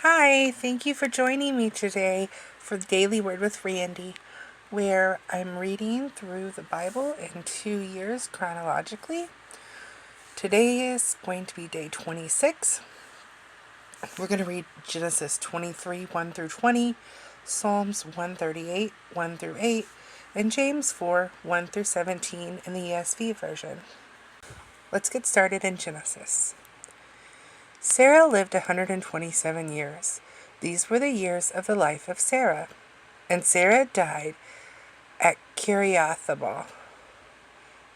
Hi, thank you for joining me today for the Daily Word with Randy, where I'm reading through the Bible in 2 years chronologically. Today is going to be day 26. We're going to read Genesis 23, 1 through 20, Psalms 138, 1 through 8, and James 4, 1 through 17 in the ESV version. Let's get started in Genesis. Sarah lived 127 years. These were the years of the life of Sarah. And Sarah died at Kiriathabah,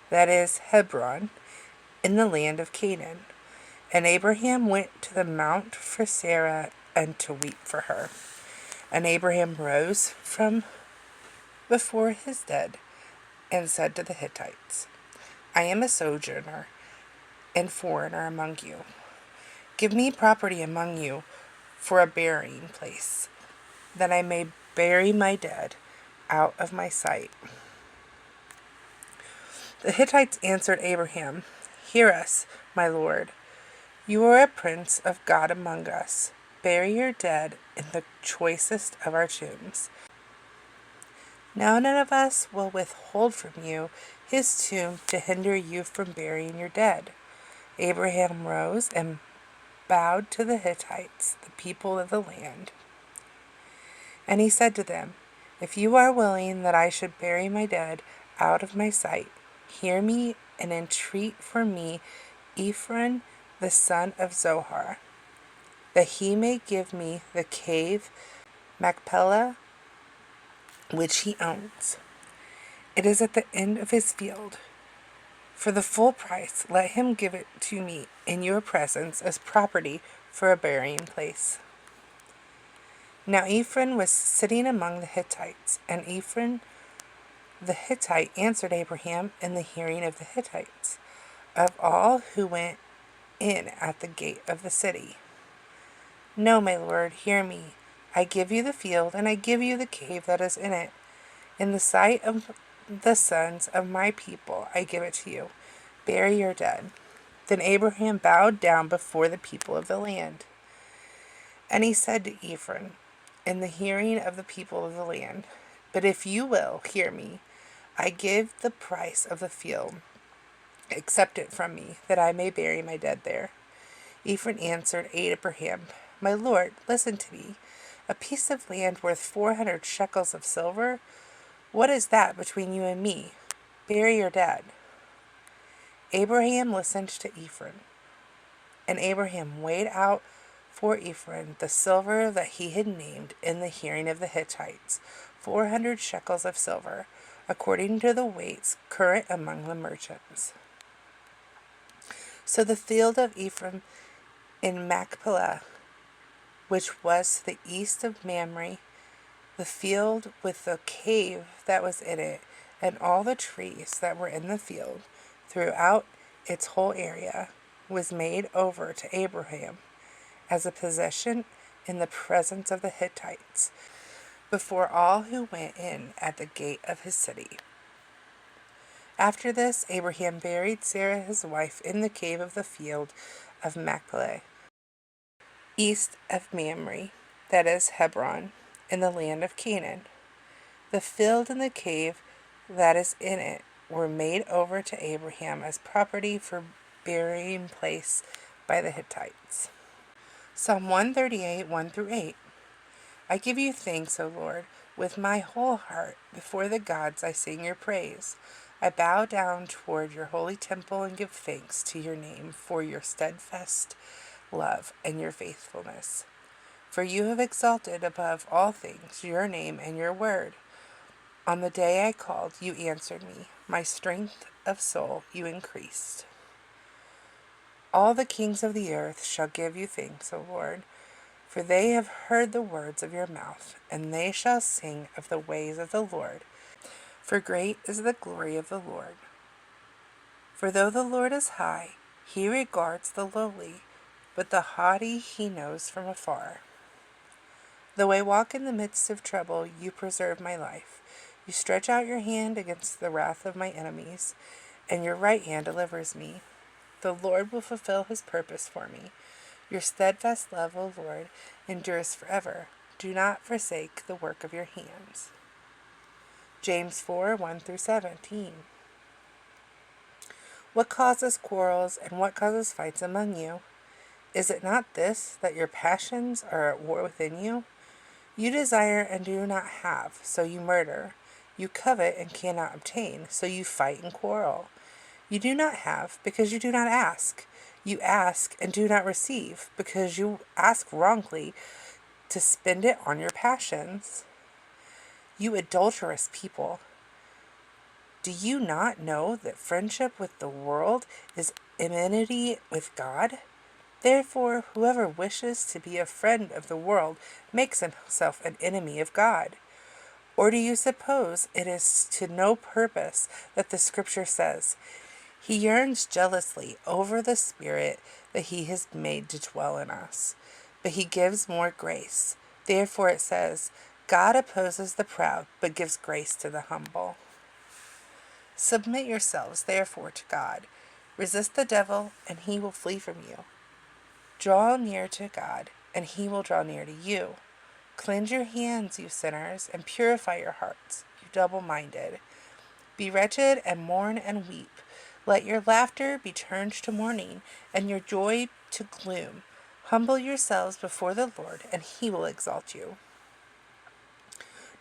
that is Hebron, in the land of Canaan. And Abraham went to the mount for Sarah and to weep for her. And Abraham rose from before his dead and said to the Hittites, I am a sojourner and foreigner among you. Give me property among you for a burying place, that I may bury my dead out of my sight. The Hittites answered Abraham, Hear us, my lord. You are a prince of God among us. Bury your dead in the choicest of our tombs. Now none of us will withhold from you his tomb to hinder you from burying your dead. Abraham rose and bowed to the Hittites, the people of the land. And he said to them, If you are willing that I should bury my dead out of my sight, hear me and entreat for me Ephron the son of Zohar, that he may give me the cave Machpelah which he owns. It is at the end of his field. For the full price, let him give it to me in your presence as property for a burying place. Now Ephron was sitting among the Hittites, and Ephron the Hittite answered Abraham in the hearing of the Hittites, of all who went in at the gate of the city. No, my lord, hear me. I give you the field, and I give you the cave that is in it. In the sight of the sons of my people, I give it to you. Bury your dead. Then Abraham bowed down before the people of the land. And he said to Ephron, in the hearing of the people of the land, But if you will hear me, I give the price of the field. Accept it from me, that I may bury my dead there. Ephron answered Abraham, My lord, listen to me. A piece of land worth 400 shekels of silver? What is that between you and me? Bury your dead. Abraham listened to Ephron, and Abraham weighed out for Ephron the silver that he had named in the hearing of the Hittites, 400 shekels of silver, according to the weights current among the merchants. So the field of Ephron in Machpelah, which was to the east of Mamre, the field with the cave that was in it, and all the trees that were in the field, throughout its whole area, was made over to Abraham as a possession in the presence of the Hittites, before all who went in at the gate of his city. After this, Abraham buried Sarah his wife in the cave of the field of Machpelah, east of Mamre, that is Hebron, in the land of Canaan. The field and the cave that is in it were made over to Abraham as property for burying place by the Hittites. Psalm 138, 1 through 8. I give you thanks, O Lord, with my whole heart. Before the gods I sing your praise. I bow down toward your holy temple and give thanks to your name for your steadfast love and your faithfulness. For you have exalted above all things your name and your word. On the day I called, you answered me. My strength of soul you increased. All the kings of the earth shall give you thanks, O Lord, for they have heard the words of your mouth, and they shall sing of the ways of the Lord. For great is the glory of the Lord. For though the Lord is high, he regards the lowly, but the haughty he knows from afar. Though I walk in the midst of trouble, you preserve my life. You stretch out your hand against the wrath of my enemies, and your right hand delivers me. The Lord will fulfill his purpose for me. Your steadfast love, O Lord, endures forever. Do not forsake the work of your hands. James 4:1-17. What causes quarrels and what causes fights among you? Is it not this, that your passions are at war within you? You desire and do not have, so you murder. You covet and cannot obtain, so you fight and quarrel. You do not have, because you do not ask. You ask and do not receive, because you ask wrongly to spend it on your passions. You adulterous people, do you not know that friendship with the world is enmity with God? Therefore, whoever wishes to be a friend of the world makes himself an enemy of God. Or do you suppose it is to no purpose that the Scripture says, He yearns jealously over the Spirit that He has made to dwell in us, but He gives more grace. Therefore it says, God opposes the proud, but gives grace to the humble. Submit yourselves, therefore, to God. Resist the devil, and he will flee from you. Draw near to God, and he will draw near to you. Cleanse your hands, you sinners, and purify your hearts, you double-minded. Be wretched and mourn and weep. Let your laughter be turned to mourning, and your joy to gloom. Humble yourselves before the Lord, and he will exalt you.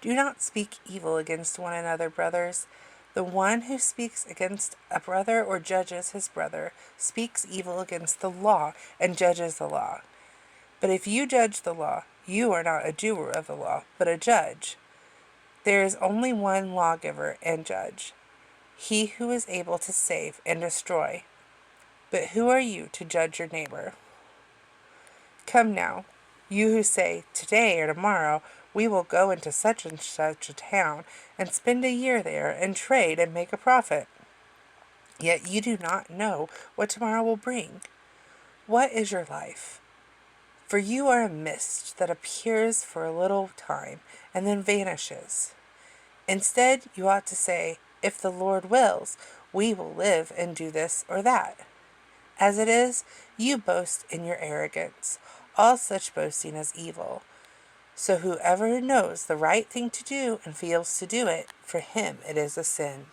Do not speak evil against one another, brothers. The one who speaks against a brother or judges his brother speaks evil against the law and judges the law. But if you judge the law, you are not a doer of the law, but a judge. There is only one lawgiver and judge, he who is able to save and destroy. But who are you to judge your neighbor? Come now, you who say, today or tomorrow we will go into such and such a town and spend a year there and trade and make a profit. Yet you do not know what tomorrow will bring. What is your life? For you are a mist that appears for a little time and then vanishes. Instead, you ought to say, if the Lord wills, we will live and do this or that. As it is, you boast in your arrogance. All such boasting is evil. So whoever knows the right thing to do and fails to do it, for him it is a sin.